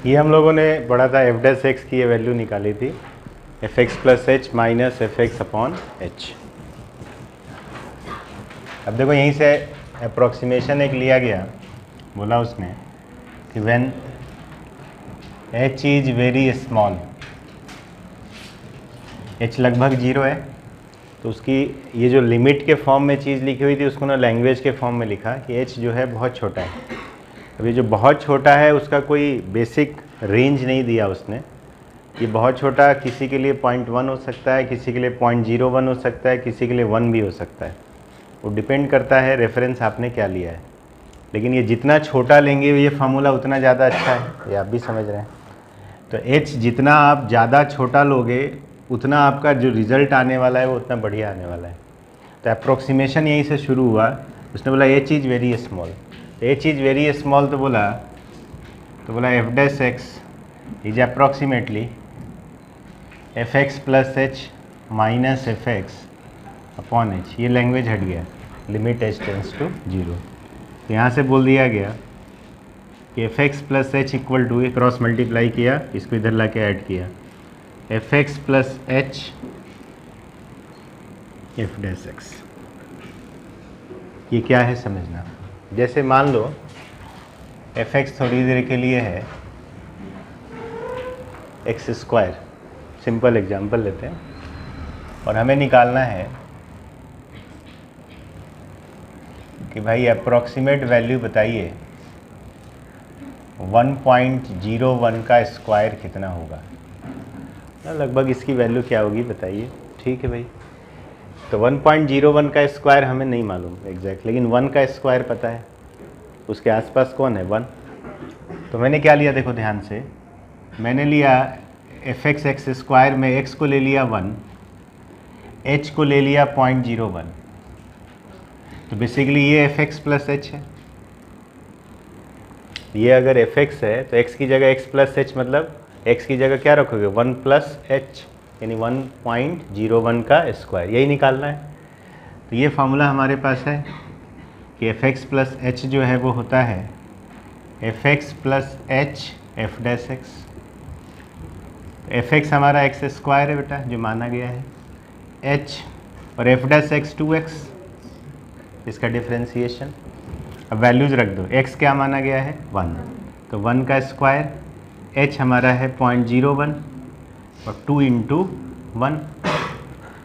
ये हम लोगों ने पढ़ा था एफ डैश एक्स की ये वैल्यू निकाली थी F X plus H minus F X upon H. अब देखो यहीं से अप्रोक्सीमेशन एक लिया गया, बोला उसने कि when H is very small, H लगभग जीरो है, तो उसकी ये जो लिमिट के फॉर्म में चीज़ लिखी हुई थी उसको ना लैंग्वेज के फॉर्म में लिखा कि एच जो है बहुत छोटा है। अब ये जो बहुत छोटा है उसका कोई बेसिक रेंज नहीं दिया उसने। ये बहुत छोटा किसी के लिए 0.1 हो सकता है, किसी के लिए 0.01 हो सकता है, किसी के लिए 1 भी हो सकता है। वो डिपेंड करता है रेफरेंस आपने क्या लिया है। लेकिन ये जितना छोटा लेंगे ये फार्मूला उतना ज़्यादा अच्छा है, ये आप भी समझ रहे हैं। तो एच जितना आप ज़्यादा छोटा लोगे उतना आपका जो रिज़ल्ट आने वाला है वो उतना बढ़िया आने वाला है। तो अप्रोक्सीमेशन यहीं से शुरू हुआ। उसने बोला एच इज़ वेरी स्मॉल, तो एच इज़ वेरी स्मॉल तो बोला F dash X is approximately F X plus H minus F X upon H. ये लैंग्वेज हट गया, limit H tends to zero. तो यहाँ से बोल दिया गया कि F X plus H equal to, cross multiply किया, इसको इधर ला के ऐड किया, F X plus H F dash X. ये क्या है समझना। जैसे मान लो एफ एक्स थोड़ी देर के लिए है एक्स स्क्वायर, सिंपल एग्जांपल लेते हैं, और हमें निकालना है कि भाई अप्रॉक्सीमेट वैल्यू बताइए 1.01 का स्क्वायर कितना होगा, लगभग इसकी वैल्यू क्या होगी बताइए। ठीक है भाई, तो 1.01 का स्क्वायर हमें नहीं मालूम एग्जैक्ट, लेकिन 1 का स्क्वायर पता है, उसके आसपास कौन है 1। तो मैंने क्या लिया देखो ध्यान से, मैंने लिया एफ एक्स एक्स स्क्वायर में एक्स को ले लिया 1, एच को ले लिया 0.01। तो बेसिकली ये एफ एक्स प्लस एच है। ये अगर एफ एक्स है तो एक्स की जगह एक्स प्लस एच, मतलब एक्स की जगह क्या रखोगे 1 प्लस एच, यानी 1.01 का स्क्वायर, यही निकालना है। तो ये फार्मूला हमारे पास है कि एफ एक्स प्लस एच जो है वो होता है F X plus H F dash x. F x हमारा एक्स स्क्वायर है बेटा जो माना गया है, एच और एफ डैश एक्स 2x, इसका डिफ्रेंसिएशन। अब वैल्यूज रख दो, x क्या माना गया है 1, तो 1 का स्क्वायर, h हमारा है 0.01 और 2 इंटू 1,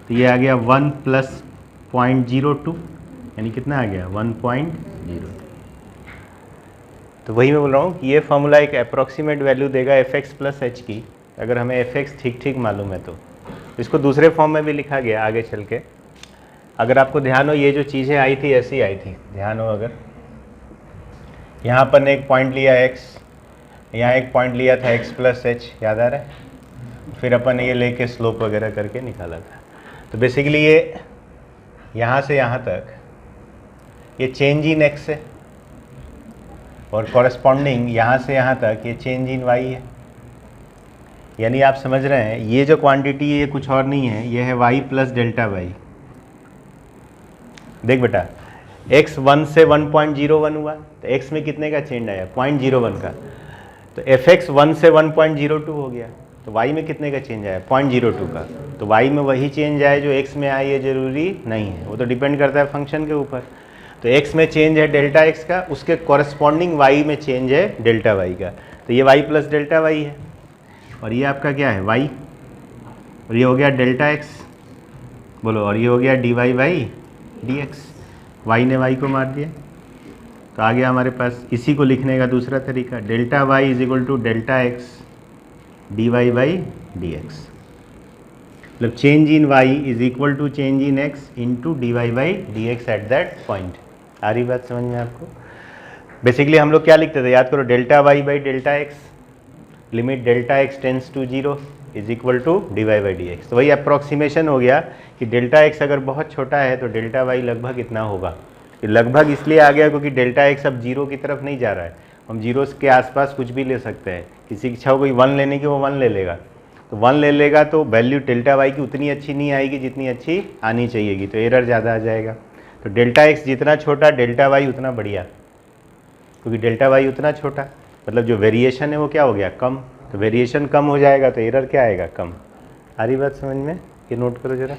तो ये आ गया 1 प्लस 0.02, यानी कितना आ गया 1.0। तो वही मैं बोल रहा हूँ कि ये फार्मूला एक अप्रॉक्सीमेट वैल्यू देगा एफ एक्स प्लस एच की, अगर हमें एफ एक्स ठीक ठीक मालूम है तो। इसको दूसरे फॉर्म में भी लिखा गया आगे चल के। अगर आपको ध्यान हो ये जो चीज़ें आई थी ऐसी आई थी, ध्यान हो अगर, यहाँ पर ने एक पॉइंट लिया x, यहाँ एक पॉइंट लिया था x प्लस एच, याद आ रहा है, फिर अपन ये लेके स्लोप वगैरह करके निकाला था। तो बेसिकली ये यहाँ से यहाँ तक ये चेंज इन x है, और कॉरेस्पॉन्डिंग यहाँ से यहाँ तक ये चेंज इन y है। यानी आप समझ रहे हैं ये जो क्वांटिटी है ये कुछ और नहीं है, ये है y प्लस डेल्टा y। देख बेटा x 1 से 1.01 हुआ, तो x में कितने का चेंज आया 0.01 का, तो एफ एक्स 1 से 1.02 हो गया, तो y में कितने का चेंज आया 0.02 का। तो y में वही चेंज आए जो x में आए, ये जरूरी नहीं है, वो तो डिपेंड करता है फंक्शन के ऊपर। तो x में चेंज है डेल्टा x का, उसके कॉरेस्पॉन्डिंग y में चेंज है डेल्टा y का, तो ये y प्लस डेल्टा y है, और ये आपका क्या है y, और ये हो गया डेल्टा x, बोलो, और ये हो गया dy बाई dx, y ने y को मार दिया। तो आ गया हमारे पास इसी को लिखने का दूसरा तरीका, delta y is equal to delta x dy by dx, मतलब change in y is equal to change in x into dy by dx at that point. आ रही बात समझ में आपको। बेसिकली हम लोग क्या लिखते थे, याद करो, delta y by delta x, limit delta x tends to 0 is equal to dy by dx। तो वही अप्रॉक्सीमेशन हो गया कि डेल्टा x अगर बहुत छोटा है तो डेल्टा y लगभग इतना होगा। लगभग इसलिए आ गया क्योंकि डेल्टा x अब 0 की तरफ नहीं जा रहा है, हम 0 के आसपास कुछ भी ले सकते हैं। किसी की इच्छा हो कोई 1 लेने की, वो 1 ले लेगा, तो 1 ले लेगा तो वैल्यू डेल्टा y की उतनी अच्छी नहीं आएगी जितनी अच्छी आनी चाहिएगी, तो एरर ज़्यादा आ जाएगा। तो डेल्टा x जितना छोटा डेल्टा y उतना बढ़िया, क्योंकि डेल्टा y उतना छोटा मतलब जो वेरिएशन है वो क्या हो गया, कम। तो वेरिएशन कम हो जाएगा तो एरर क्या आएगा, कम। आ रही बात समझ में? ये नोट करो जरा।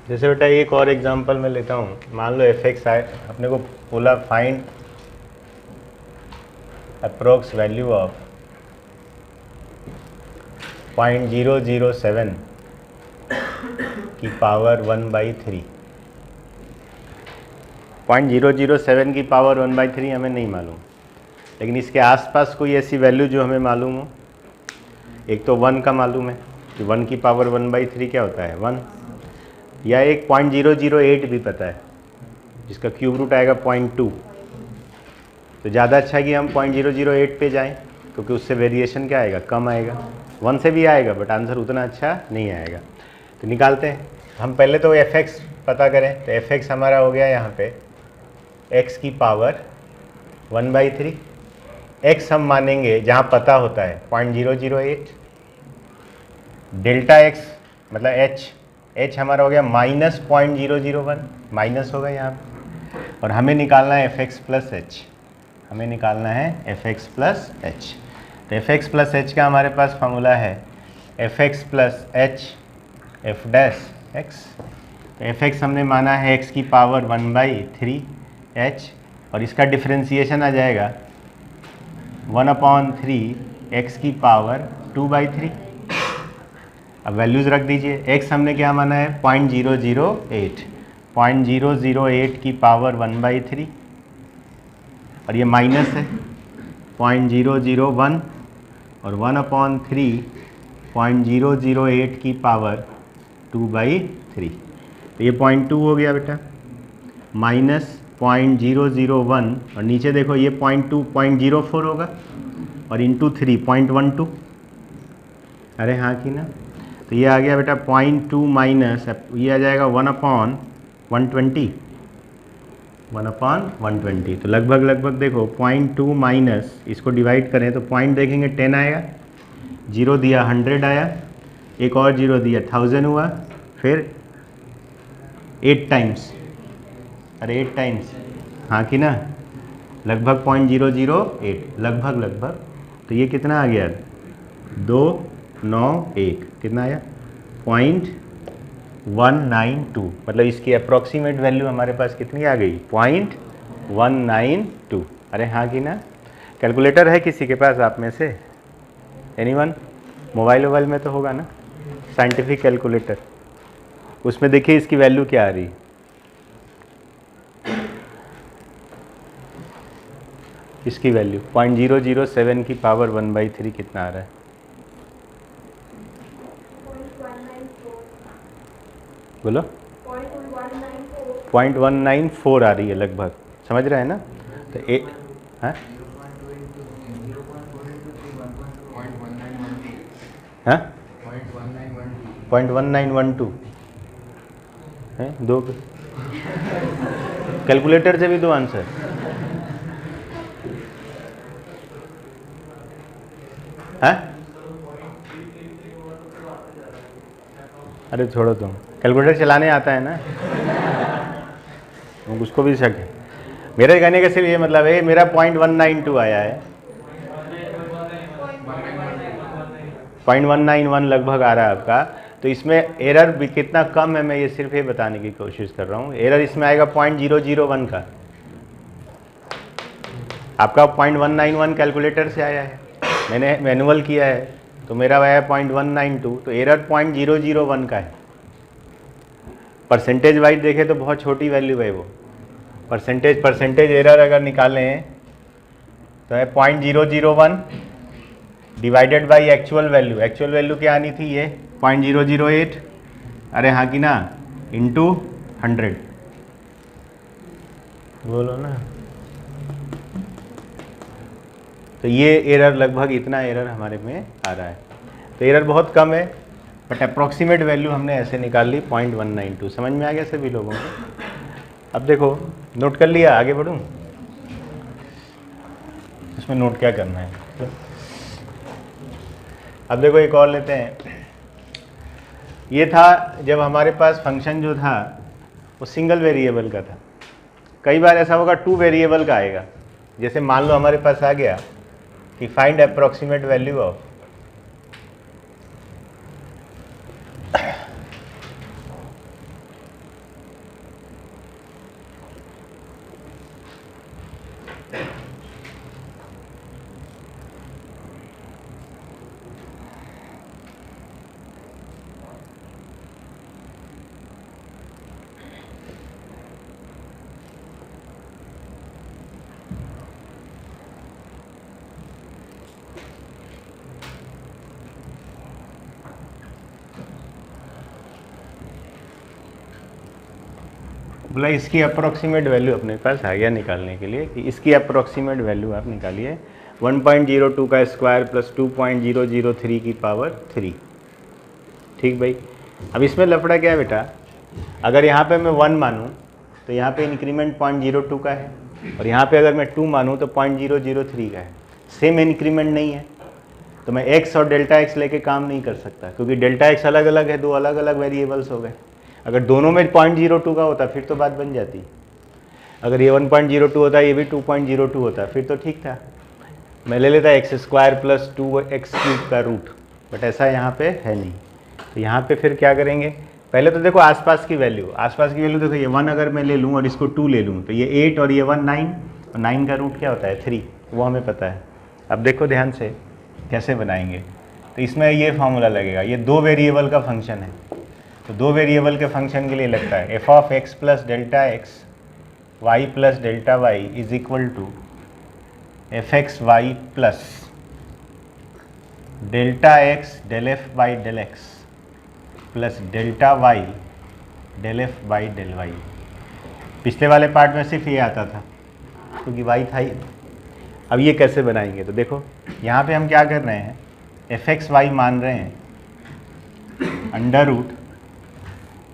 जैसे बेटा एक और एग्जांपल मैं लेता हूँ, मान लो एफ एक्स आए, अपने को बोला फाइंड अप्रोक्स वैल्यू ऑफ 0.007 की पावर 1/3। 0.007 की पावर 1/3 हमें नहीं मालूम, लेकिन इसके आसपास कोई ऐसी वैल्यू जो हमें मालूम हो। एक तो 1 का मालूम है कि 1 की पावर 1/3 क्या होता है, 1। या एक 0.008 भी पता है जिसका क्यूब रूट आएगा 0.2। तो ज़्यादा अच्छा है कि हम 0.008 पे जाएं, क्योंकि उससे वेरिएशन क्या आएगा, कम आएगा। 1 से भी आएगा बट आंसर उतना अच्छा नहीं आएगा। तो निकालते हैं हम, पहले तो एफ एक्स पता करें। तो एफ एक्स हमारा हो गया यहाँ पे x की पावर 1/3। x हम मानेंगे जहाँ पता होता है 0.008। डेल्टा x मतलब h हमारा हो गया -0.001, माइनस होगा यहाँ पे। और हमें निकालना है एफ एक्स प्लस एच, हमें निकालना है एफ एक्स प्लस एच। तो एफ एक्स प्लस एच का हमारे पास फॉर्मूला है F X plus H F dash x. F x हमने माना है x की पावर 1/3 h, और इसका डिफ्रेंसिएशन आ जाएगा 1/3 x की पावर 2/3। अब वैल्यूज़ रख दीजिए। x हमने क्या माना है 0.008, 0.008 की पावर 1/3, और ये माइनस है 0.001, और 1/3 0.008 की पावर 2/3। तो ये 0.2 हो गया बेटा, माइनस 0.001, और नीचे देखो ये 0.04 होगा, और इंटू 3 0.12। अरे हाँ कि ना। तो ये आ गया बेटा 0.2 माइनस, ये आ जाएगा 1/120, 1/120। तो लगभग देखो 0.2 माइनस, इसको डिवाइड करें तो पॉइंट देखेंगे 10 आएगा, 0 दिया 100 आया, एक और 0 दिया 1000 हुआ, फिर 8 टाइम्स, अरे 8 टाइम्स, हाँ कि ना, लगभग 0.008, लगभग। तो ये कितना आ गया, 2 0.91 कितना आया 0.192, मतलब इसकी अप्रॉक्सीमेट वैल्यू हमारे पास कितनी आ गई 0.192। अरे हाँ कि ना। कैलकुलेटर है किसी के पास आप में से? एनीवन? मोबाइल वोबाइल में तो होगा ना साइंटिफिक कैलकुलेटर, उसमें देखिए इसकी वैल्यू क्या आ रही है। इसकी वैल्यू 0.007 की पावर 1/3 कितना आ रहा है? बोलो 0.194 आ रही है लगभग, समझ रहे हैं ना। तो एक हाँ हाँ 0.1912 है, दो कैलकुलेटर से भी दो आंसर। हाँ अरे छोड़ो तुम, कैलकुलेटर चलाने आता है ना, उसको भी शक है। मेरे कहने का सिर्फ ये मतलब है मेरा 0.192 आया है, 0.191 लगभग आ रहा है आपका। तो इसमें एरर भी कितना कम है, मैं ये सिर्फ ये बताने की कोशिश कर रहा हूँ। एरर इसमें आएगा 0.001 का, आपका 0.191 कैलकुलेटर से आया है, मैंने मैनुअल किया है तो मेरा आया 0.192, तो एरर 0.001 का है। परसेंटेज वाइज देखें तो बहुत छोटी वैल्यू है वो। परसेंटेज एरर अगर निकालें तो है 0.001 divided by actual value. Actual value क्या आनी थी ये 0.008, अरे हाँ कि ना, इंटू 100। बोलो ना। तो ये एरर लगभग इतना एरर हमारे में आ रहा है। तो एरर बहुत कम है, बट अप्रॉक्सीमेट वैल्यू हमने ऐसे निकाल ली 0.192। समझ में आ गया सभी लोगों को? अब देखो, नोट कर लिया, आगे बढ़ूँ? इसमें नोट क्या करना है? अब देखो एक और लेते हैं। ये था जब हमारे पास फंक्शन जो था वो सिंगल वेरिएबल का था। कई बार ऐसा होगा 2 वेरिएबल का आएगा। जैसे मान लो हमारे पास आ गया कि फाइंड अप्रॉक्सीमेट वैल्यू ऑफ बोला इसकी अप्रॉक्सीमेट वैल्यू अपने पास आ गया निकालने के लिए कि इसकी अप्रॉक्सीमेट वैल्यू आप निकालिए 1.02 का स्क्वायर प्लस 2.003 की पावर 3। ठीक भाई। अब इसमें लफड़ा क्या है बेटा, अगर यहाँ पे मैं 1 मानूँ तो यहाँ पे इंक्रीमेंट 0.02 का है, और यहाँ पे अगर मैं 2 मानूँ तो 0.003 का है। सेम इंक्रीमेंट नहीं है, तो मैं x और डेल्टा x लेके काम नहीं कर सकता, क्योंकि डेल्टा x अलग अलग है, दो अलग अलग वेरिएबल्स हो गए। अगर दोनों में 0.02 का होता फिर तो बात बन जाती। अगर ये 1.02 होता, ये भी 2.02 होता, फिर तो ठीक था। मैं ले लेता x square plus 2x cube का रूट, बट ऐसा यहाँ पे है नहीं। तो यहाँ पे फिर क्या करेंगे, पहले तो देखो आसपास की वैल्यू देखो, ये 1 अगर मैं ले लूँ और इसको 2 ले लूँ तो ये 8 और ये 1 9, और 9 का रूट क्या होता है 3, वो हमें पता है। अब देखो ध्यान से कैसे बनाएंगे। तो इसमें ये फार्मूला लगेगा, ये 2 वेरिएबल का फंक्शन है, तो 2 वेरिएबल के फंक्शन के लिए लगता है F of x plus delta x Y plus delta Y is equal to F X Y plus delta X del F by del X plus delta Y del F by del Y. पिछले वाले part में सिर्फ ये आता था क्योंकि Y था ही। अब ये कैसे बनाएंगे, तो देखो यहाँ पे हम क्या कर रहे हैं, एफ एक्स वाई मान रहे हैं under root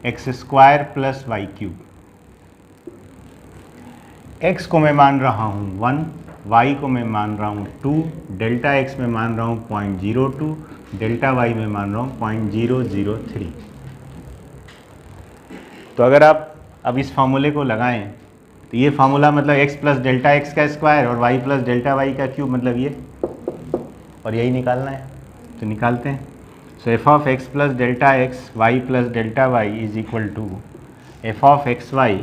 X square plus Y cube. X को मैं मान रहा हूँ 1, वाई को मैं मान रहा हूँ 2, डेल्टा एक्स में मान रहा हूँ 0.02, डेल्टा वाई में मान रहा हूँ 0.003। तो अगर आप अब इस फार्मूले को लगाएं तो ये फार्मूला मतलब x प्लस डेल्टा एक्स का स्क्वायर और y प्लस डेल्टा वाई का क्यूब, मतलब ये, और यही निकालना है। तो निकालते हैं। So f of x plus delta x Y plus delta Y is equal to f of x Y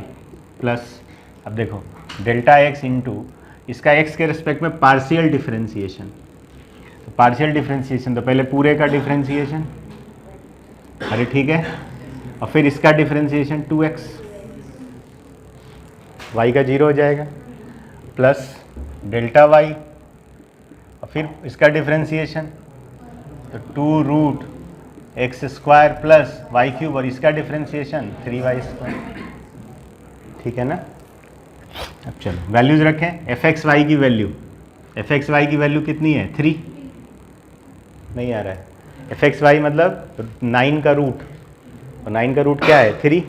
plus, अब देखो डेल्टा एक्स इंटू इसका एक्स के रिस्पेक्ट में पार्शियल डिफरेंशिएशन, तो पार्शियल डिफरेंशिएशन तो पहले पूरे का डिफरेंशिएशन, अरे ठीक है, और फिर इसका डिफरेंशिएशन 2x, y का 0 हो जाएगा, प्लस डेल्टा y, और फिर इसका डिफरेंशिएशन तो 2 root X square plus Y cube, और इसका डिफरेंशिएशन 3y स्क्वायर। ठीक है ना। अब चलो वैल्यूज रखें। एफ एक्स वाई की वैल्यू, एफ एक्स वाई की वैल्यू कितनी है 3, नहीं आ रहा है। एफ एक्स वाई मतलब 9 का रूट, और 9 का रूट क्या है 3,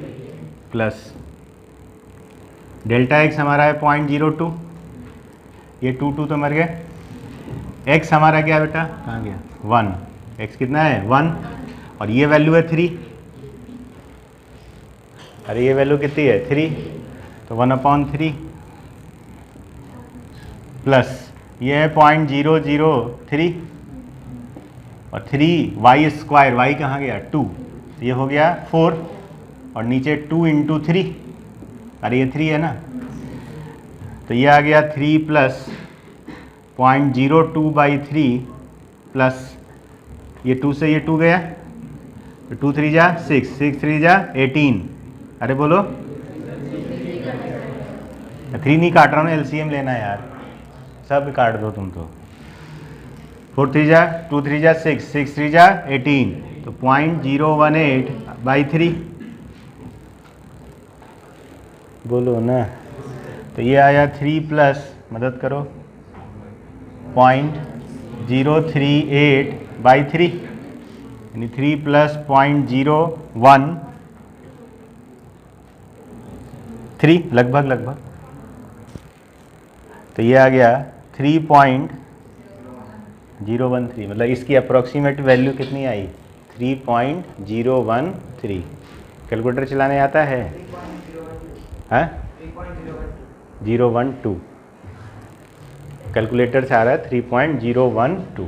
प्लस डेल्टा एक्स हमारा है 0.02, ये 2 तो मर गए। एक्स हमारा क्या बेटा, कहाँ गया 1, एक्स कितना है 1, और ये वैल्यू है 3, अरे ये वैल्यू कितनी है 3, तो 1/3 प्लस ये है 0.003, और 3y स्क्वायर, y कहाँ गया 2, ये हो गया 4, और नीचे 2 × 3, अरे ये 3 है ना, तो ये आ गया 3 प्लस 0.02/3 प्लस ये 2 से ये 2 गया, तो 2 3 जा 6, 6 3 जा 18, अरे बोलो 3 नहीं काट रहा हूँ, एलसीएम लेना है यार, सब काट दो तुम तो। 4 3 जा 2 3 जा 6, 6 3 जा 18, तो 0.018/3, बोलो ना, तो ये आया 3 प्लस, मदद करो 0.038/3, यानी 3 प्लस 0.013 लगभग, तो ये आ गया 3.013, मतलब इसकी अप्रोक्सीमेट वैल्यू कितनी आई 3.013। कैलकुलेटर चलाने आता है, हाँ 012, कैलकुलेटर से आ रहा है 3.012,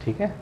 ठीक है।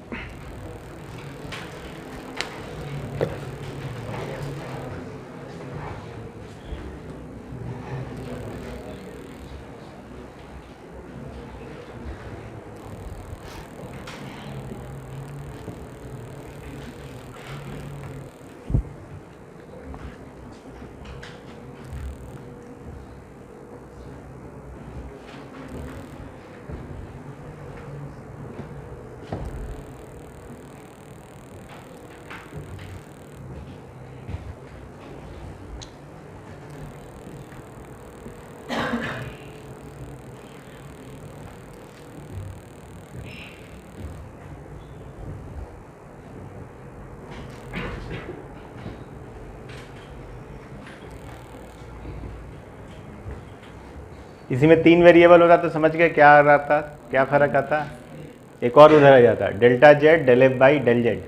इसी में 3 वेरिएबल होता तो समझ गए क्या आ रहा था, क्या फ़र्क आता। एक और उधर आ जाता delta Z del F by del Z,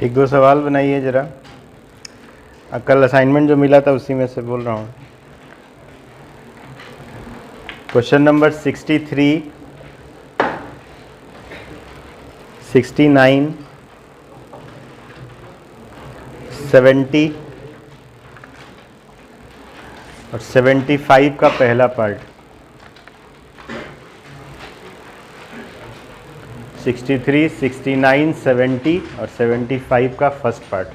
एक दो सवाल बनाइए ज़रा। कल असाइनमेंट जो मिला था उसी में से बोल रहा हूँ। क्वेश्चन नंबर 63, 69, 70 और 75 का पहला पार्ट। 63, 69, 70 और 75 का फर्स्ट पार्ट।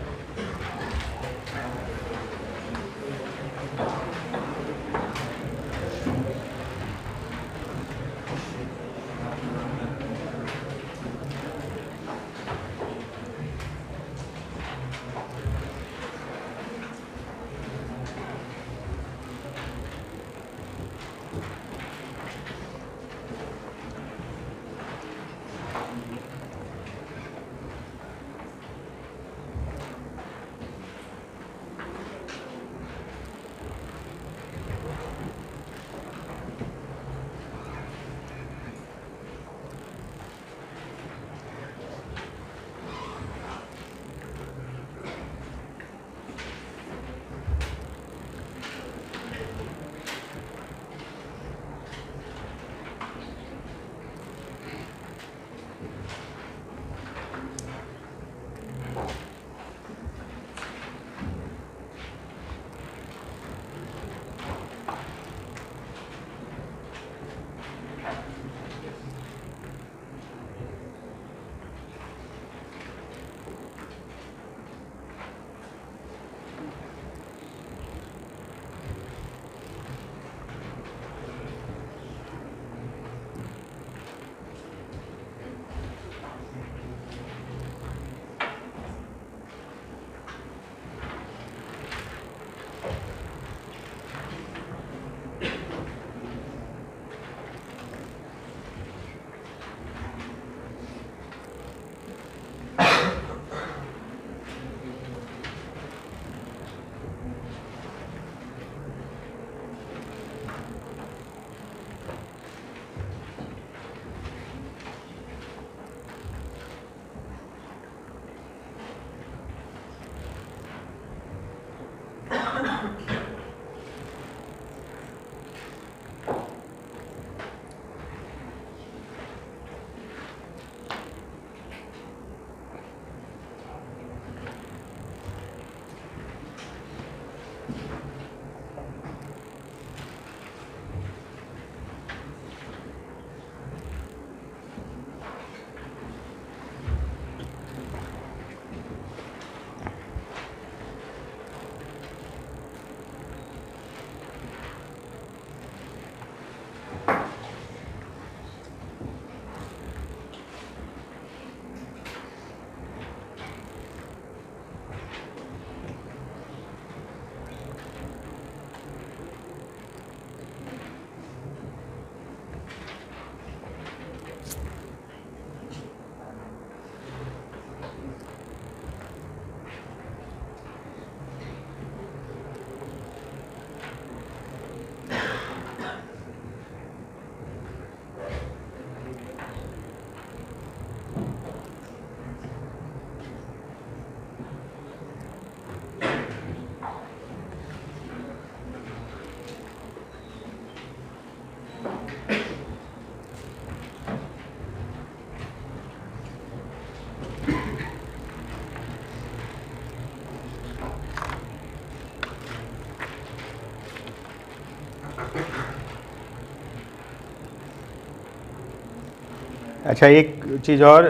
अच्छा, एक चीज़ और,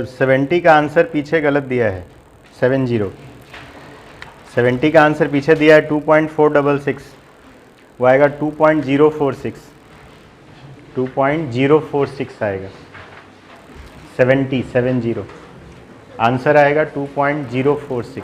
70 का आंसर पीछे गलत दिया है। 70 का आंसर पीछे दिया है 2.466, वो आएगा 2.046 आएगा। 70 आंसर आएगा 2.046।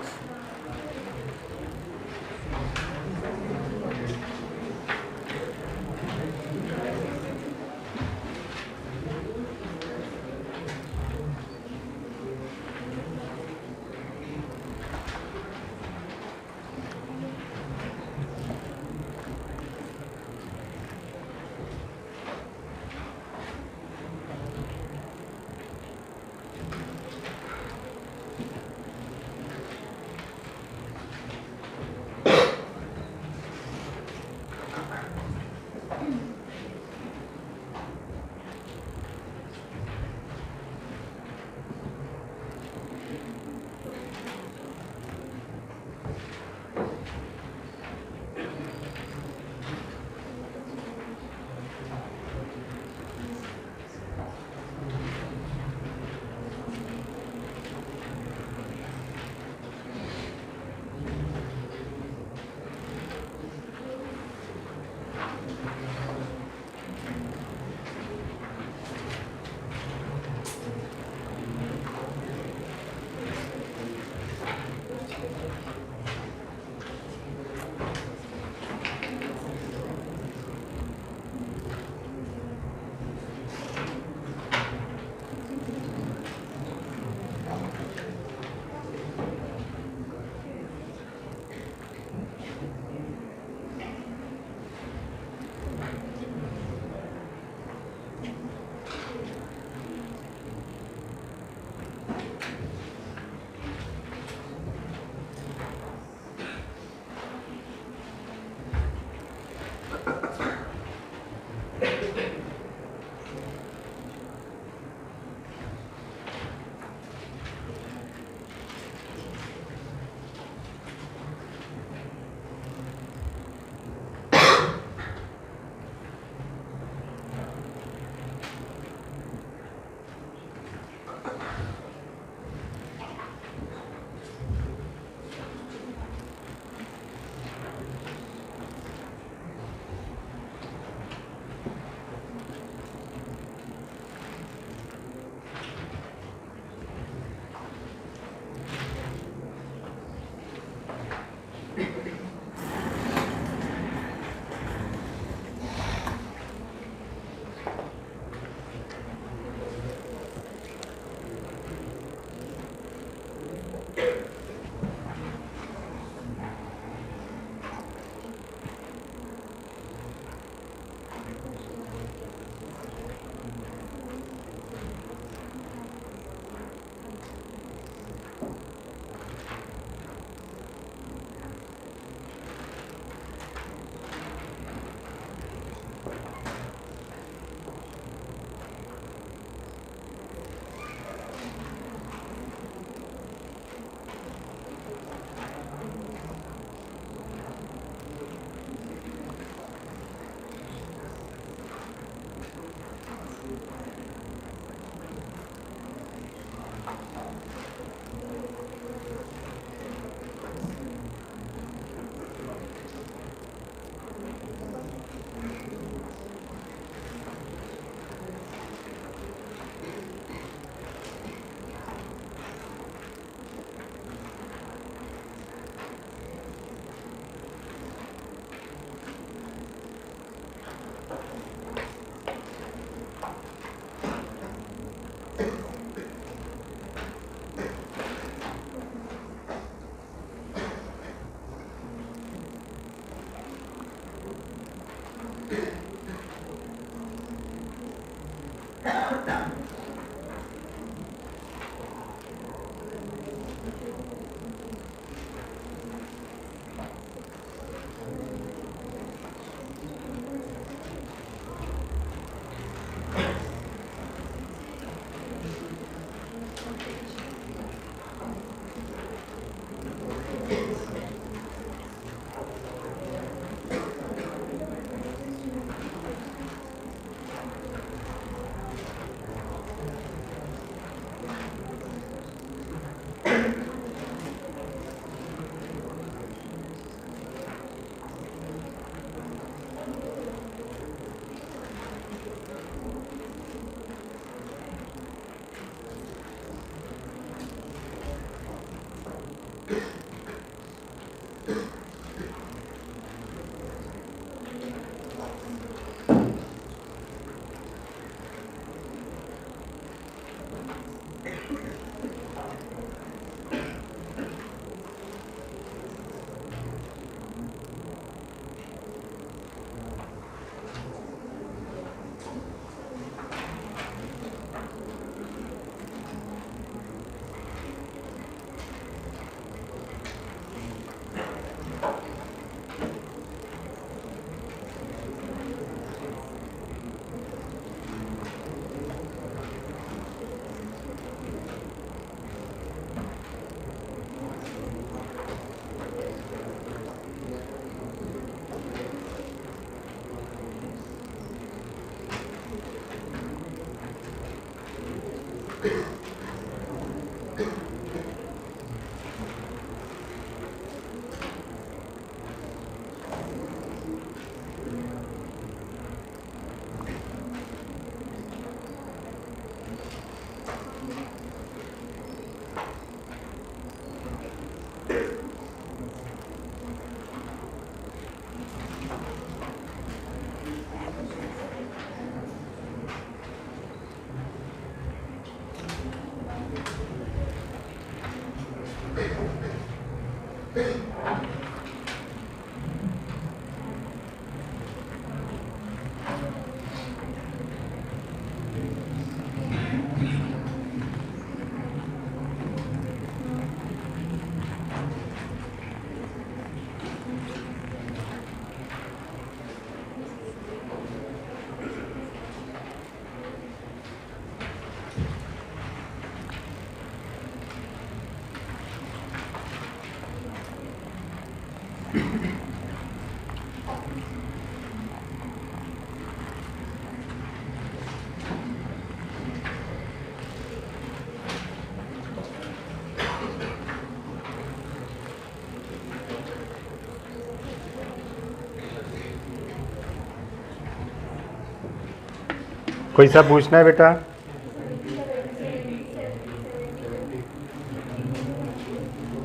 कोई सा पूछना है बेटा?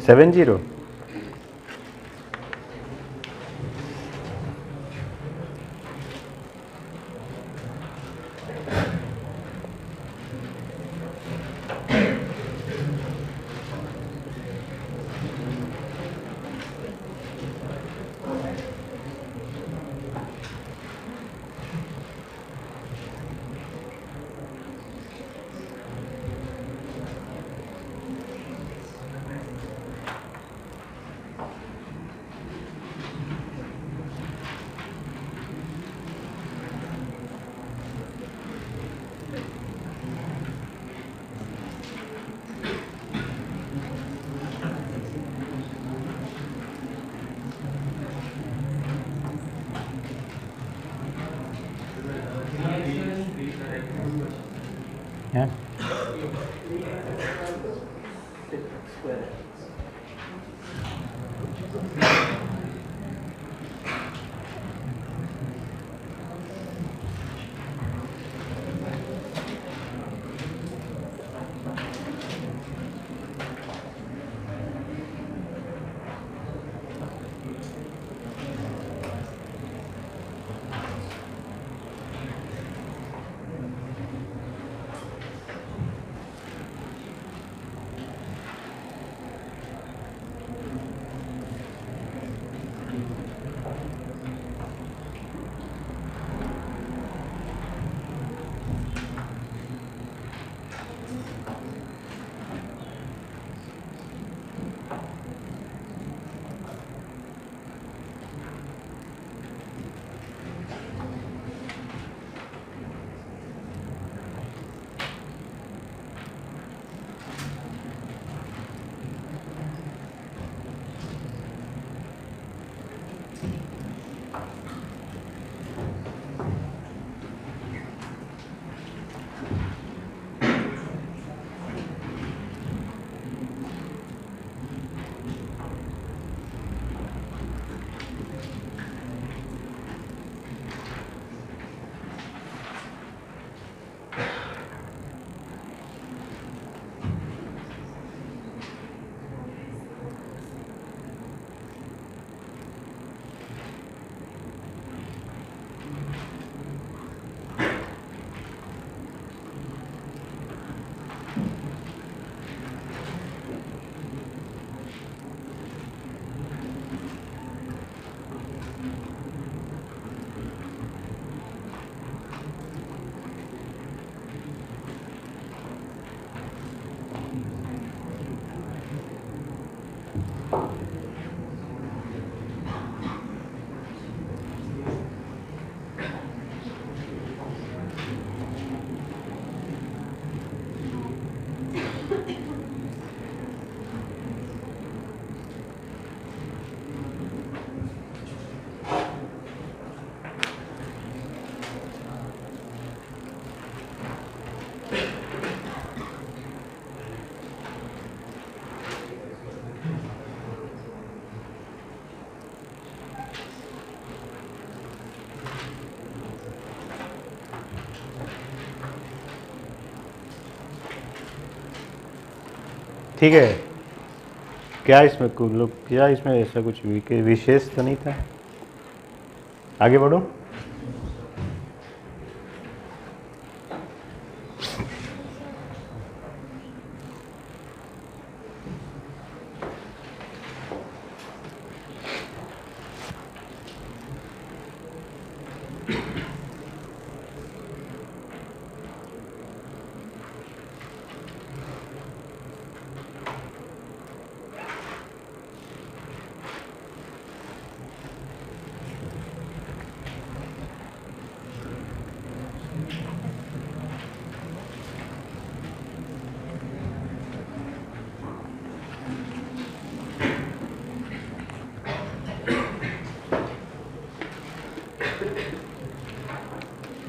Seven zero. Yeah. ठीक है, क्या इसमें क्या इसमें ऐसा कुछ विशेष तो नहीं था? आगे बढ़ो।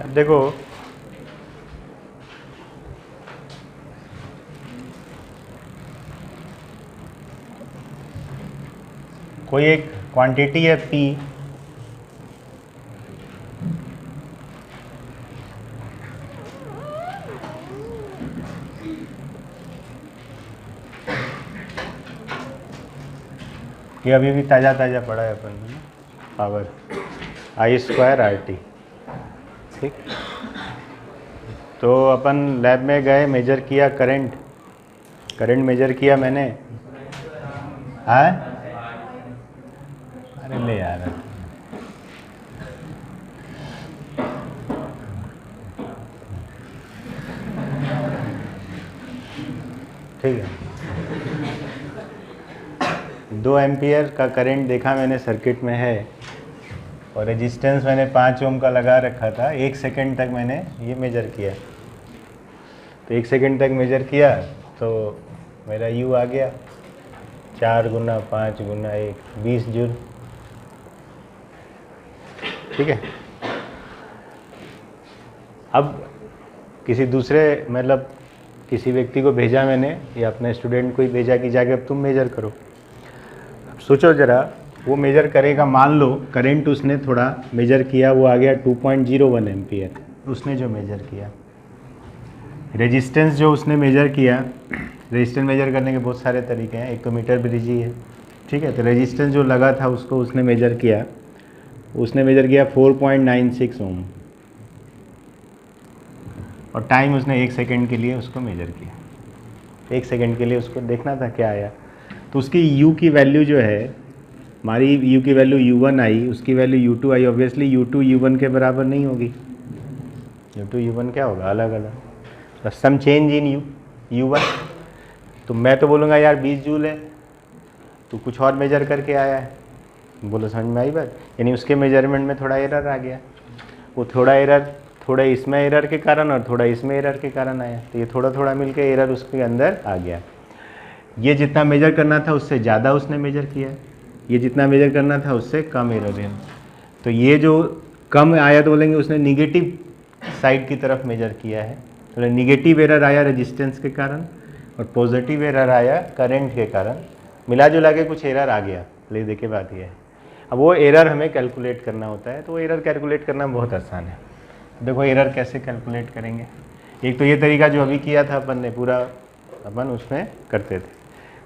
अब देखो, कोई एक क्वांटिटी है P, ये अभी भी ताज़ा पड़ा है अपन में, पावर I²RT। ठीक, तो अपन लैब में गए, मेजर किया करंट मेजर किया मैंने। हाँ, अरे ले यार, ठीक है, 2 एम्पियर का करंट देखा मैंने सर्किट में है, और रेजिस्टेंस मैंने 5 ओम का लगा रखा था। 1 सेकेंड तक मैंने ये मेजर किया, तो 1 सेकेंड तक मेजर किया तो मेरा U आ गया 4 गुना 5 गुना 1, 20 जूल। ठीक है, अब किसी दूसरे मतलब किसी व्यक्ति को भेजा मैंने, या अपने स्टूडेंट को ही भेजा कि जाके अब तुम मेजर करो। अब सोचो ज़रा, वो मेजर करेगा, मान लो करंट उसने थोड़ा मेजर किया, वो आ गया 2.01 एम्पियर, उसने जो मेजर किया। रेजिस्टेंस जो उसने मेजर किया, रेजिस्टेंस मेजर करने के बहुत सारे तरीके हैं, एक तो मीटर ब्रिज ही है। ठीक है, तो रेजिस्टेंस जो लगा था उसको उसने मेजर किया, 4.96 ओम, और टाइम उसने 1 सेकेंड के लिए उसको मेजर किया। 1 सेकेंड के लिए उसको देखना था क्या आया। तो उसकी U की वैल्यू जो है, हमारी U की वैल्यू U1 आई, उसकी वैल्यू U2 आई। ऑब्वियसली U2 U1 के बराबर नहीं होगी। U2 U1 क्या होगा, अलग अलग, सम चेंज इन U1। तो मैं तो बोलूँगा यार 20 जूल है, तो कुछ और मेजर करके आया है। बोलो समझ में आई बात? यानी उसके मेजरमेंट में थोड़ा एरर आ गया। वो थोड़ा एरर, थोड़ा इसमें एरर के कारण और थोड़ा इसमें एरर के कारण आया, तो ये थोड़ा थोड़ा मिलके एरर उसके अंदर आ गया। ये जितना मेजर करना था उससे ज़्यादा उसने मेजर किया, ये जितना मेजर करना था उससे कम एरर है। तो ये जो कम आया तो बोलेंगे उसने निगेटिव साइड की तरफ मेजर किया है, तो निगेटिव एरर आया रेजिस्टेंस के कारण और पॉजिटिव एरर आया करंट के कारण, मिला जुला के कुछ एरर आ गया। ले देखे बात ये है, अब वो एरर हमें कैलकुलेट करना होता है। तो वो एरर कैलकुलेट करना बहुत आसान है। देखो एरर कैसे कैलकुलेट करेंगे। एक तो ये तरीका जो अभी किया था अपन ने, पूरा अपन उसमें करते थे।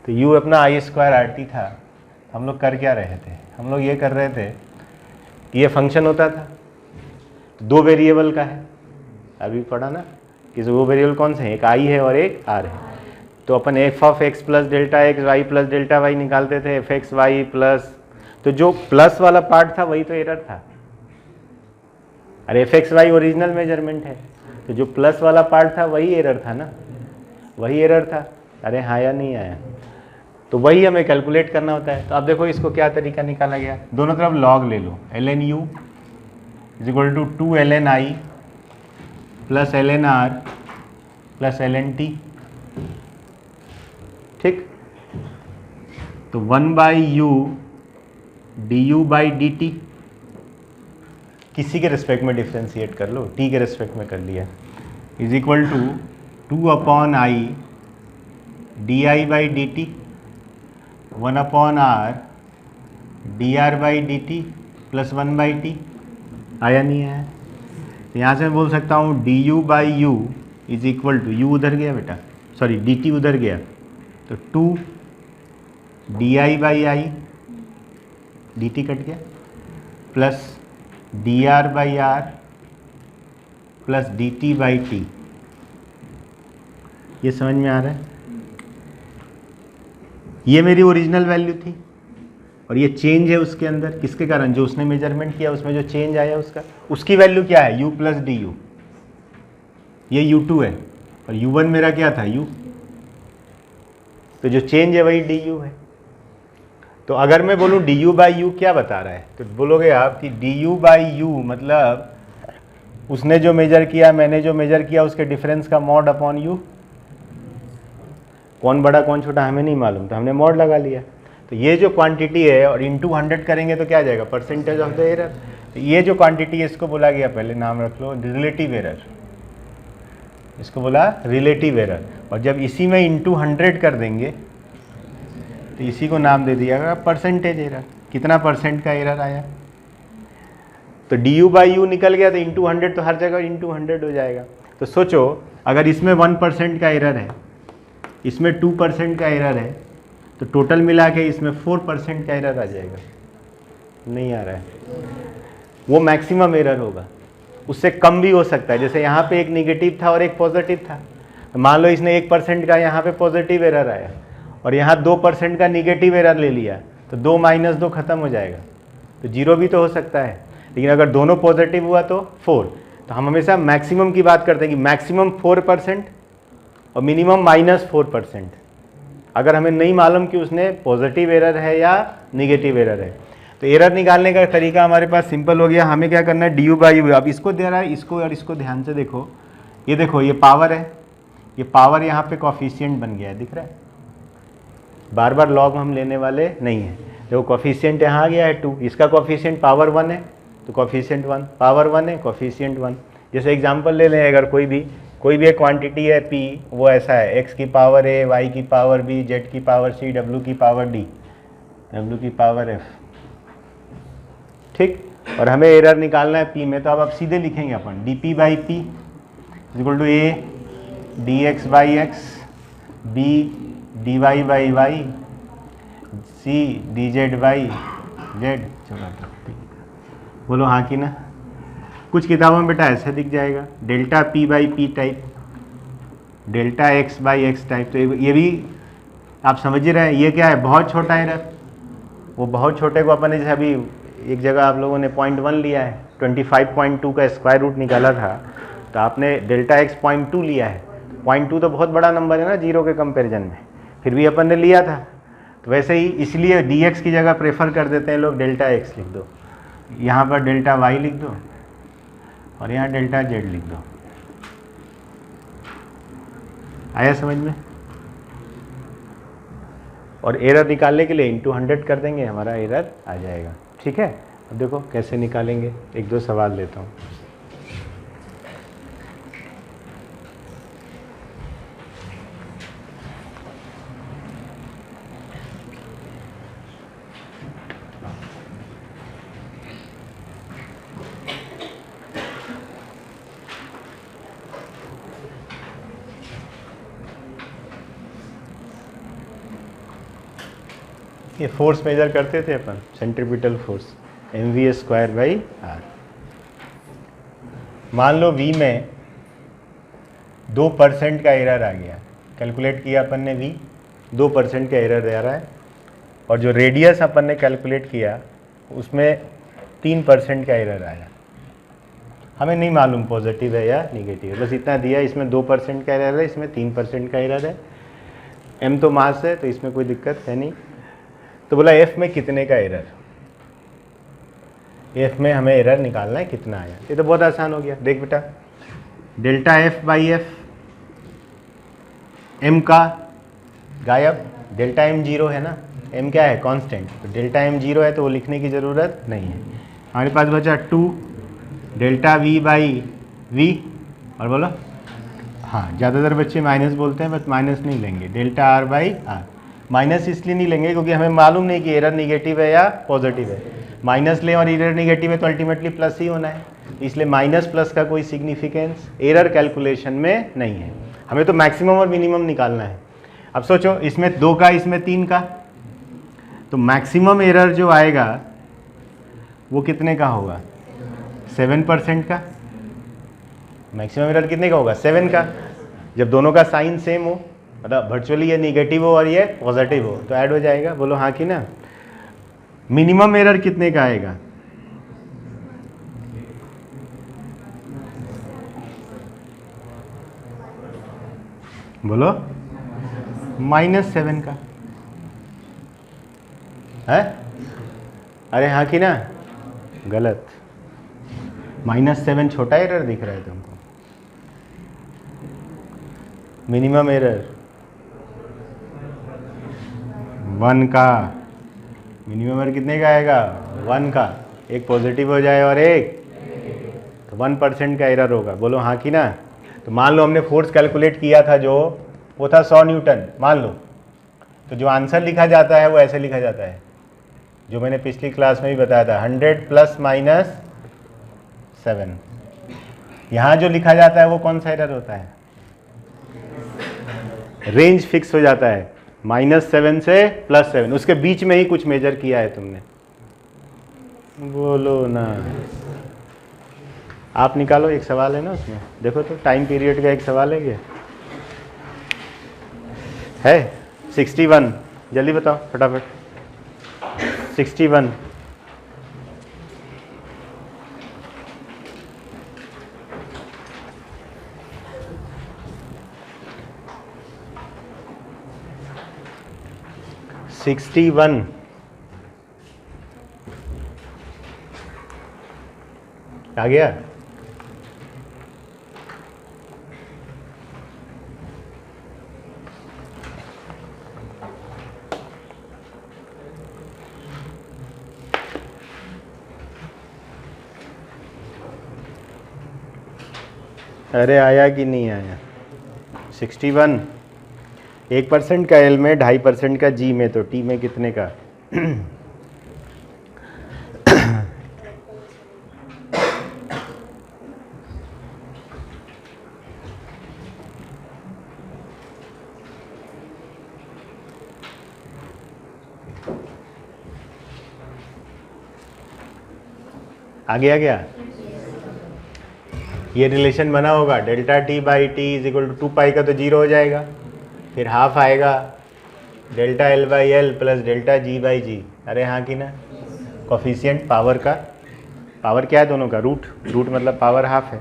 तो U अपना I²RT था। हम लोग कर क्या रहे थे, हम लोग ये कर रहे थे कि ये फंक्शन होता था, तो 2 वेरिएबल का है, अभी पढ़ा ना कि 2 वेरिएबल कौन से हैं, एक I है और एक R है। तो अपन f(x) + Δx y + Δy निकालते थे, f(x) प्लस, तो जो प्लस वाला पार्ट था वही तो एरर था। अरे f(x) ओरिजिनल मेजरमेंट है, तो जो प्लस वाला पार्ट था वही एरर था ना, वही एरर था। अरे हाँ या नहीं आया, तो वही हमें कैलकुलेट करना होता है। तो अब देखो इसको क्या तरीका निकाला गया, दोनों तरफ लॉग ले लो, ln U = 2 ln I + ln R + ln T। ठीक। तो 1/u du/dt किसी के रिस्पेक्ट में डिफ्रेंशिएट कर लो, t के रिस्पेक्ट में कर लिया, is equal to 2/i di/dt 1/r dr/dt plus 1/t। आया नहीं आया? यहाँ से मैं बोल सकता हूँ du/u is equal to, u उधर गया बेटा, सॉरी dt उधर गया, तो 2 di/i dt कट गया प्लस dr/r प्लस dt/t। ये समझ में आ रहा है? ये मेरी ओरिजिनल वैल्यू थी और ये चेंज है उसके अंदर, किसके कारण? जो उसने मेजरमेंट किया उसमें जो चेंज आया उसका, उसकी वैल्यू क्या है? u plus D you. ये u2 है और u1 मेरा क्या था? u। तो जो चेंज है वही du है। तो अगर मैं बोलूँ du/u क्या बता रहा है, तो बोलोगे आप कि du/u मतलब उसने जो मेजर किया, मैंने जो मेजर किया, उसके डिफरेंस का मॉड अपॉन u। कौन बड़ा कौन छोटा हमें नहीं मालूम, तो हमने मॉड लगा लिया। तो ये जो क्वांटिटी है और इनटू 100 करेंगे तो क्या आ जाएगा? Percentage of the error. तो ये जो क्वांटिटी है इसको बोला गया, पहले नाम रख लो, रिलेटिव एरर। इसको बोला रिलेटिव एरर। और जब इसी में इनटू 100 कर देंगे तो इसी को नाम दे दिया गया परसेंटेज एरर। कितना परसेंट का एरर आया? तो du/u निकल गया तो इनटू 100, तो हर जगह इनटू 100 हो जाएगा। तो सोचो अगर इसमें 1% का एरर है, इसमें 2% का एरर है, तो टोटल मिला के इसमें 4% का एरर आ जाएगा। नहीं आ रहा है? वो मैक्सिमम एरर होगा, उससे कम भी हो सकता है। जैसे यहाँ पे एक नेगेटिव था और एक पॉजिटिव था, तो मान लो इसने 1% का यहाँ पे पॉजिटिव एरर आया और यहाँ 2% का नेगेटिव एरर ले लिया, तो 2 - 2 खत्म हो जाएगा, तो 0 भी तो हो सकता है। लेकिन अगर दोनों पॉजिटिव हुआ तो 4। तो हम हमेशा मैक्सिमम की बात करते हैं कि मैक्सिमम 4% और मिनिमम -4%। अगर हमें नहीं मालूम कि उसने पॉजिटिव एरर है या नेगेटिव एरर है, तो एरर निकालने का तरीका हमारे पास सिंपल हो गया। हमें क्या करना है? du/u। अब इसको दे रहा है, इसको और इसको ध्यान से देखो, ये देखो ये पावर है, ये पावर यहाँ पे कॉफिशिएंट बन गया है, दिख रहा है? बार बार लॉग हम लेने वाले नहीं है। देखो कॉफिशिएंट यहाँ आ गया है 2, इसका कॉफिशिएंट पावर 1 है तो कॉफिशिएंट 1, पावर 1 है कॉफिशिएंट 1। जैसे एग्जांपल ले लें, अगर कोई भी एक क्वांटिटी है p, वो ऐसा है x की पावर a, y की पावर b, z की पावर c, w की पावर d, w की पावर f, ठीक। और हमें एरर निकालना है p में, तो अब आप सीधे लिखेंगे अपन dp/p equal to a dx/x b dy/y c dz/z। बोलो हाँ कि ना? कुछ किताबों में बेटा ऐसे दिख जाएगा, delta p/p type, delta x/x type. तो ये भी आप समझ ही रहे हैं, ये क्या है? बहुत छोटा एरर। वो बहुत छोटे को अपन ने, जैसे अभी एक जगह आप लोगों ने 0.1 लिया है, 25.2 का स्क्वायर रूट निकाला था, तो आपने डेल्टा x 0.2 लिया है। 0.2 तो बहुत बड़ा नंबर है ना जीरो के कंपेरिजन में, फिर भी अपन ने लिया था। तो वैसे ही इसलिए dx की जगह प्रेफर कर देते हैं लोग डेल्टा x लिख दो, यहाँ पर डेल्टा y लिख दो और यहाँ डेल्टा z लिख दो। आया समझ में? और एरर निकालने के लिए इनटू 100 कर देंगे, हमारा एरर आ जाएगा। ठीक है, अब देखो कैसे निकालेंगे, 1-2 सवाल लेता हूँ। ये फोर्स मेजर करते थे अपन, सेंट्रीपिटल फोर्स mv²/r। मान लो v में 2% का एरर आ गया, कैलकुलेट किया अपन ने v, 2% का एरर आ रहा है, और जो रेडियस अपन ने कैलकुलेट किया उसमें 3% का एरर आया। हमें नहीं मालूम पॉजिटिव है या निगेटिव है, बस इतना दिया, इसमें 2% का एरर है, इसमें 3% का एरर है। m तो मास है तो इसमें कोई दिक्कत है नहीं। तो बोला f में कितने का एरर, f में हमें एरर निकालना है, कितना आया। ये तो बहुत आसान हो गया। देख बेटा, डेल्टा f/f m का गायब, डेल्टा एम जीरो है ना, एम क्या है कांस्टेंट, तो डेल्टा एम जीरो है तो वो लिखने की ज़रूरत नहीं है। हमारे पास बचा 2 डेल्टा वी बाई वी, और बोलो हाँ, ज़्यादातर बच्चे माइनस बोलते हैं, बट माइनस नहीं लेंगे, delta R by R. Minus इसलिए नहीं लेंगे क्योंकि हमें मालूम नहीं कि एरर निगेटिव है या पॉजिटिव है। माइनस लें और एरर निगेटिव है तो अल्टीमेटली प्लस ही होना है, इसलिए माइनस प्लस का कोई सिग्निफिकेंस एरर कैलकुलेशन में नहीं है। हमें तो मैक्सिमम और मिनिमम निकालना है। अब सोचो, इसमें 2 का, इसमें 3 का, तो मैक्सिमम एरर जो आएगा वो कितने का होगा? 7% का। मैक्सिमम एरर कितने का होगा? 7 का। जब दोनों का साइन सेम हो, मतलब वर्चुअली ये निगेटिव हो और ये पॉजिटिव हो, तो ऐड हो जाएगा। बोलो हाँ कि ना। मिनिमम एरर कितने का आएगा? बोलो -7 का है। अरे हाँ कि ना, गलत। -7 छोटा एरर दिख रहा है तुमको। मिनिमम एरर 1 का। मिनिमम एरर कितने का आएगा? 1 का। एक पॉजिटिव हो जाए और एक, तो 1% का एरर होगा। बोलो हाँ कि ना। तो मान लो हमने फोर्स कैलकुलेट किया था जो, वो था 100 न्यूटन मान लो, तो जो आंसर लिखा जाता है वो ऐसे लिखा जाता है, जो मैंने पिछली क्लास में भी बताया था, 100 ± 7। यहाँ जो लिखा जाता है वो कौन सा एरर होता है? रेंज फिक्स हो जाता है -7 से +7, उसके बीच में ही कुछ मेजर किया है तुमने। बोलो ना। आप निकालो, एक सवाल है ना उसमें, देखो तो टाइम पीरियड का एक सवाल है ये है 61। जल्दी बताओ फटाफट। 61 61 आ गया? अरे आया कि नहीं आया? 61 1% का एल में, 2.5% का जी में, तो टी में कितने का? आ गया क्या? ये रिलेशन बना होगा, delta t by t = 2 pi का तो 0 हो जाएगा, फिर हाफ आएगा delta l by l plus delta g by g. अरे हाँ कि ना। कोफिशिएंट पावर का, पावर क्या है दोनों का? रूट। रूट मतलब पावर हाफ है,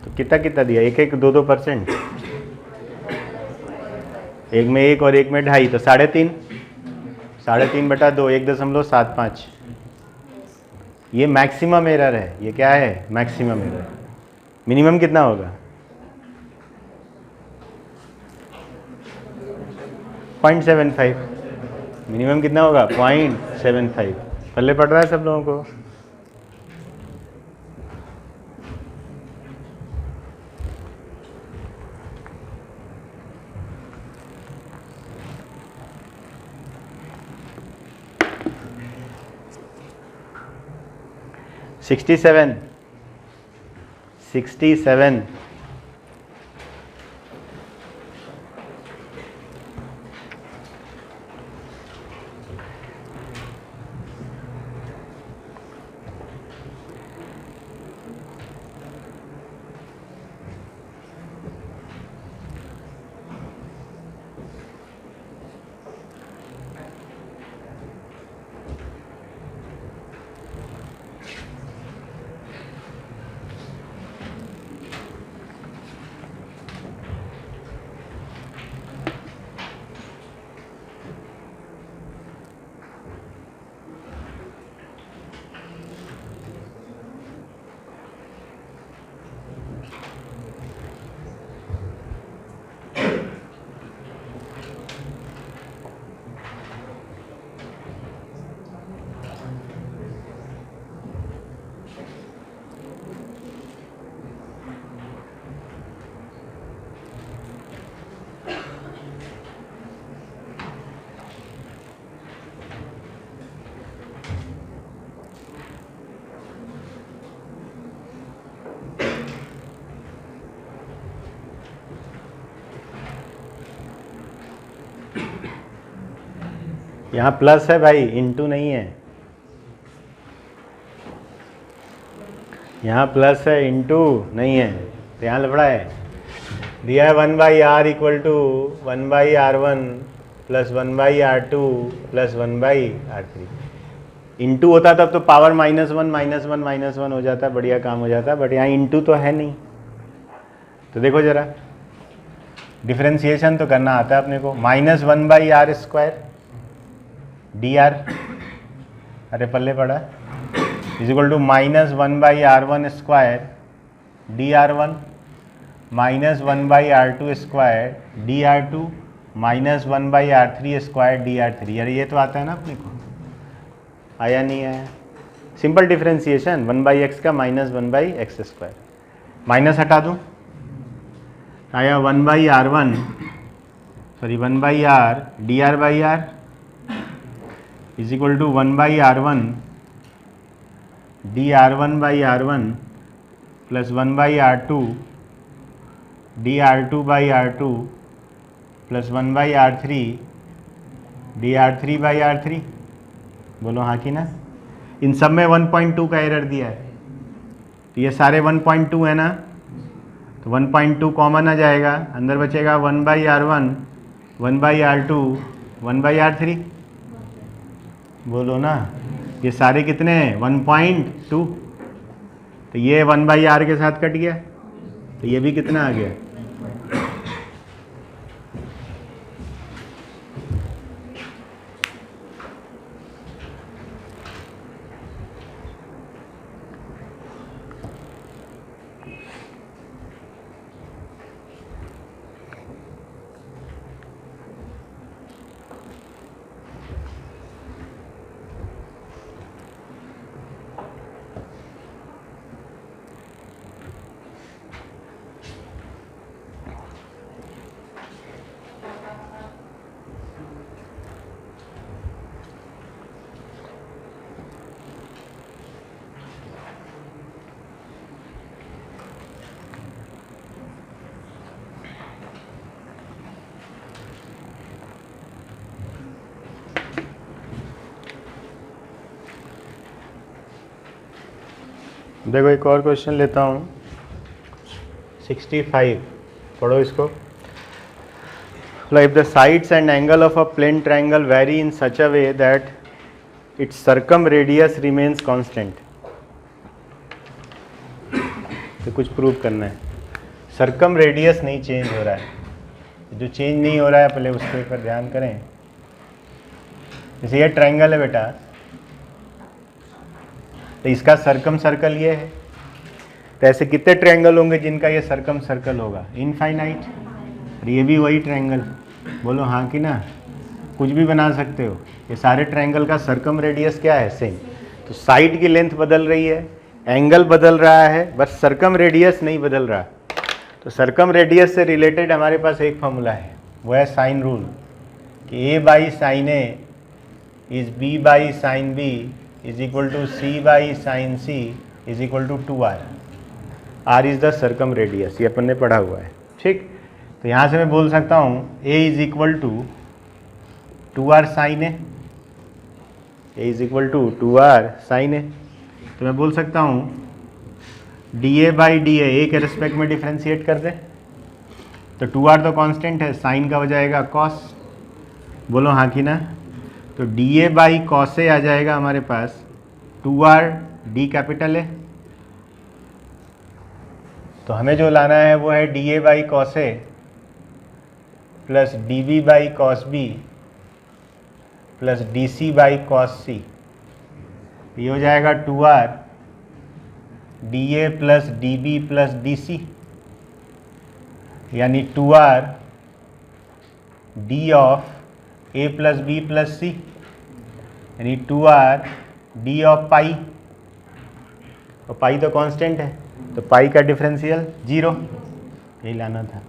तो कितना कितना दिया? 1 2 2%, एक में 1 और एक में 2.5, तो 3.5। 3.5/2 1.75। ये मैक्सिमम एरर है। ये क्या है? Maximum error. मिनिमम कितना होगा? 0.75। मिनिमम कितना होगा? 0.75। पल्ले पड़ रहा है सब लोगों को? $67 यहाँ प्लस है भाई, इंटू नहीं है। यहाँ प्लस है, इंटू नहीं है, तो यहाँ लफड़ा है। दिया है 1/r equal to 1/r1 plus 1/r2 plus 1/r3। Into होता तब तो पावर -1 हो जाता, बढ़िया काम हो जाता, बट यहाँ इंटू तो है नहीं। तो देखो जरा, डिफरेंशिएशन तो करना आता है अपने को। -1/r² dr, अरे पल्ले पड़ा, is equal to -1/r1² dr1 -1/r2² dr2 -1/r3² dr3। अरे ये तो आता है ना अपने को, आया नहीं आया? सिंपल डिफरेंशिएशन, 1/x का -1/x²। माइनस हटा दूँ, आया 1/r1 sorry 1/r dr/r is equal to 1/r1 dr1/r1 plus 1/r2 dr2/r2 plus 1/r3 dr3/r3। बोलो हाँ कि ना? इन सब में 1.2 का एरर दिया है, तो ये सारे 1.2 है ना, तो 1.2 कॉमन आ जाएगा, अंदर बचेगा 1/r1 1/r2 1/r3। बोलो ना, ये सारे कितने हैं? 1.2। तो ये 1/r के साथ कट गया, तो ये भी कितना आ गया? देखो एक और क्वेश्चन लेता हूँ, 65, पढ़ो इसको। If the sides and angle of a plane triangle vary in such a way that its circumradius remains constant, तो कुछ प्रूव करना है। सर्कमरेडियस नहीं चेंज हो रहा है, जो चेंज नहीं हो रहा है पहले उसके ऊपर ध्यान करें। जैसे ये ट्रायंगल है बेटा, तो इसका सर्कम सर्कल ये है, तो ऐसे कितने ट्रायंगल होंगे जिनका ये सर्कम सर्कल होगा? इनफाइनाइट। और ये भी वही ट्रायंगल, बोलो हाँ कि ना? कुछ भी बना सकते हो। ये सारे ट्रायंगल का सर्कम रेडियस क्या है? सेम। तो साइड की लेंथ बदल रही है, एंगल बदल रहा है, बस सर्कम रेडियस नहीं बदल रहा। तो सर्कम रेडियस से रिलेटेड हमारे पास एक फॉर्मूला है, वो है साइन रूल, कि A/sin A is B/sin B is equal to C/sin C is equal to 2R। R is the circumradius, ये अपन ने पढ़ा हुआ है, ठीक। तो यहाँ से मैं बोल सकता हूँ A is equal to 2R sin A, A is equal to 2R sin A। तो मैं बोल सकता हूँ dA/dA A के रेस्पेक्ट में डिफ्रेंशिएट कर दे, तो 2R तो कांस्टेंट है, साइन का हो जाएगा cos। बोलो हाँ कि ना? तो dA/cos A आ जाएगा हमारे पास 2R D कैपिटल A। तो हमें जो लाना है वो है dA/cos A plus dB/cos B plus dC/cos C। ये हो जाएगा 2R dA plus dB plus dC, यानी 2R D of A plus B plus C, यानी 2R D ऑफ पाई, और पाई तो कांस्टेंट है, तो पाई का डिफरेंशियल 0, यही लाना था।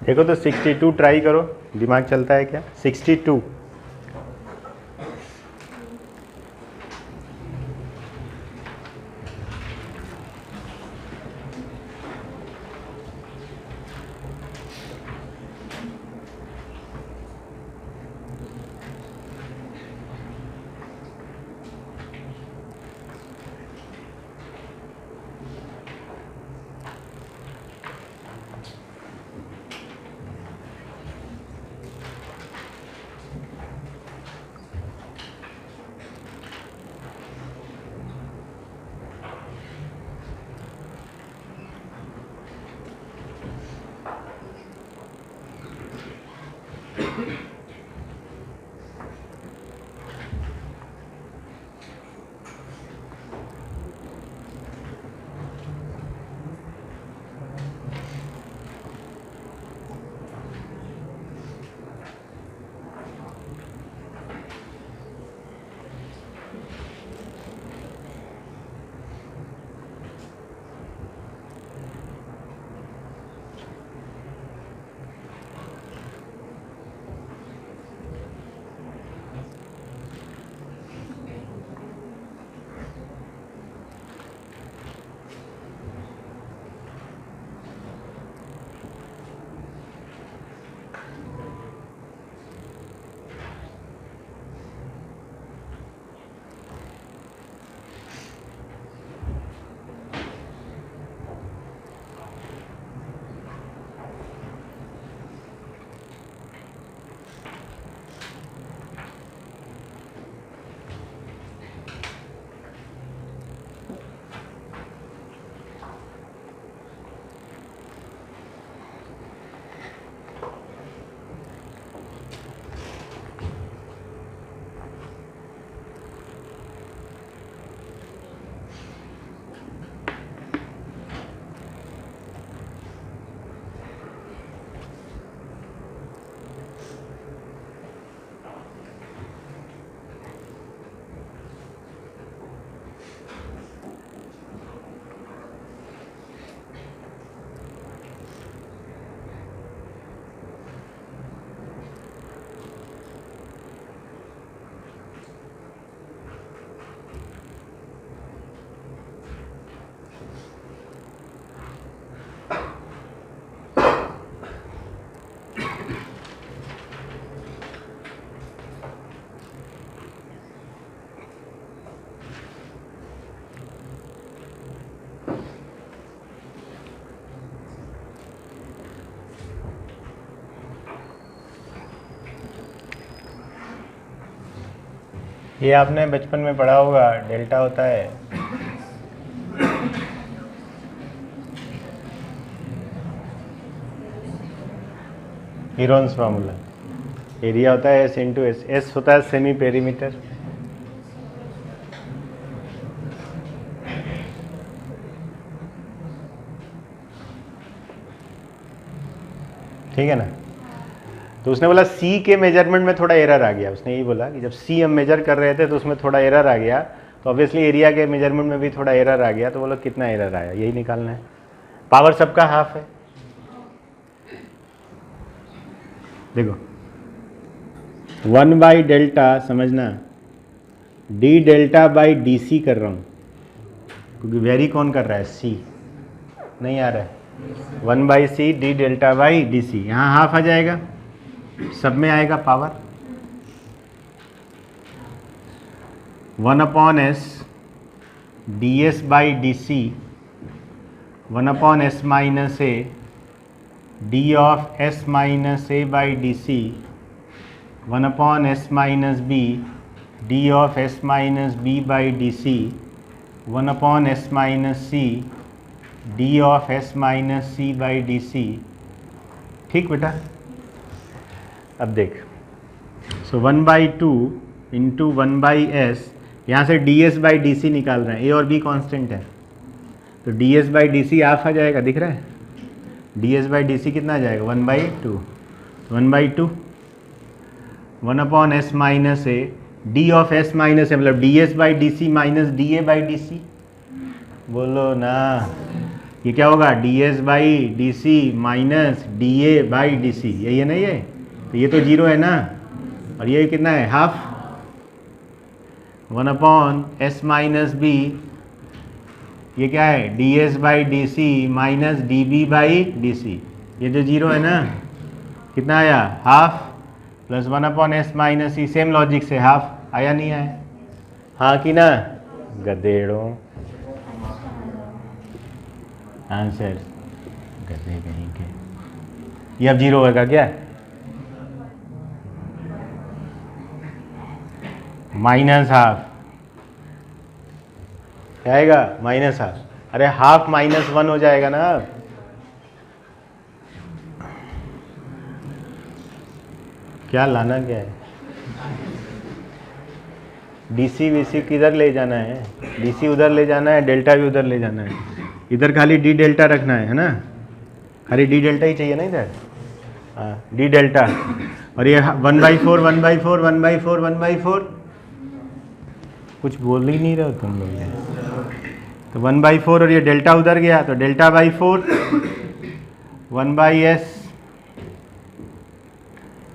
देखो तो 62 ट्राई करो, दिमाग चलता है क्या? 62 ये आपने बचपन में पढ़ा होगा, डेल्टा होता है हीरोन्स फार्मूला, एरिया होता है एस इंटू एस, एस होता है सेमी पेरीमीटर। ठीक है ना? तो उसने बोला सी के मेजरमेंट में थोड़ा एरर आ गया, उसने यही बोला कि जब सी हम मेजर कर रहे थे तो उसमें थोड़ा एरर आ गया, तो ऑब्वियसली एरिया के मेजरमेंट में भी थोड़ा एरर आ गया, तो बोलो कितना एरर आया, यही निकालना है। पावर सबका हाफ है, देखो 1 बाई डेल्टा, समझना D delta by D C कर रहा हूँ, क्योंकि वेरी कौन कर रहा है, सी नहीं आ रहा है, 1 by C D delta by D C, यहाँ हाफ आ जाएगा, सब में आएगा power 1 upon S D S by D C 1 upon S minus A D of S minus A by D C 1 upon S minus B D of S minus B by D C 1 upon S minus C D of S minus C by D C. ठीक बेटा, अब देख, सो 1/2 into 1/s, यहाँ से ds by D C निकाल रहे हैं, ए और बी कांस्टेंट है, तो ds by D c half आ जाएगा, दिख रहा है, ds बाई डी सी कितना आ जाएगा 1/2, 1/2 1 upon S minus A D of S minus a, मतलब ds by D C minus d a by D c, बोलो ना, ये क्या होगा, d S by D C minus d a by D c, यही है ना ये, तो ये तो जीरो है ना, और ये कितना है, हाफ, 1/s माइनस बी, ये क्या है, D S by D C minus D B by D C, ये जो जीरो है ना, कितना आया, half, plus 1/s minus C, same logic से हाफ आया, नहीं आया, हाँ कि ना, गधेड़ों, आंसर गधे कहीं के। ये अब जीरो होगा क्या, माइनस हाफ, क्या आएगा, माइनस हाफ, अरे हाफ -1 हो जाएगा ना अब, क्या लाना क्या है, डीसी वीसी किधर ले जाना है, डीसी उधर ले जाना है, डेल्टा भी उधर ले जाना है, इधर खाली डी डेल्टा रखना है ना, खाली डी डेल्टा ही चाहिए ना इधर, हाँ डी डेल्टा, और ये 1/4 1/4 1/4 1/4, कुछ बोल ही नहीं रहे हो तुम लोग, तो 1/4 और ये डेल्टा उधर गया तो delta by 4, 1/s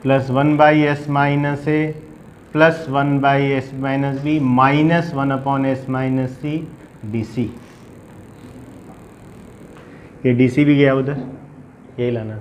plus 1/s minus A plus 1/s minus B minus 1/s minus C D C, ये डी सी भी गया उधर, यही लाना।